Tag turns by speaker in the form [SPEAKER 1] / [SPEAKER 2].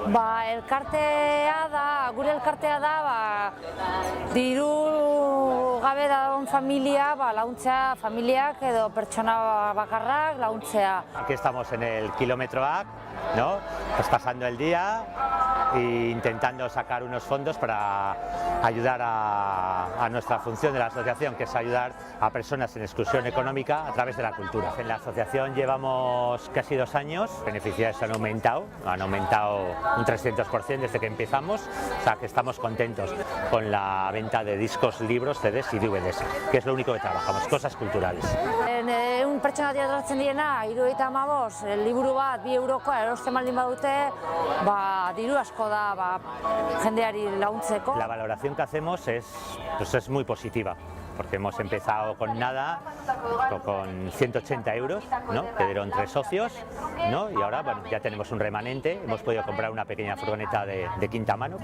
[SPEAKER 1] Gure elkartea da, diru gabe dagoen familia, laguntzea familiak edo pertsona bakarrak laguntzea.
[SPEAKER 2] Aquí estamos en el kilómetro A, ¿no? Pues pasando el día e intentando sacar unos fondos para ayudar a nuestra función de la asociación, que es ayudar a personas en exclusión económica a través de la cultura. En la asociación llevamos casi 2 años, los beneficios han aumentado un 300% desde que empezamos, o sea que estamos contentos con la venta de discos, libros, CDs y DVDs, que es lo único que trabajamos, cosas culturales.
[SPEAKER 1] Un pertsona tratzen diena, 75 liburu bat, 2 eurokoa erosten baldin badute, diru asko da jendeari laguntzeko.
[SPEAKER 2] La valoración que hacemos es muy positiva, porque hemos empezado con nada, con 180 euros, ¿no? Que dieron 3 socios, ¿no? Y ahora bueno, ya tenemos un remanente, hemos podido comprar una pequeña furgoneta de quinta mano.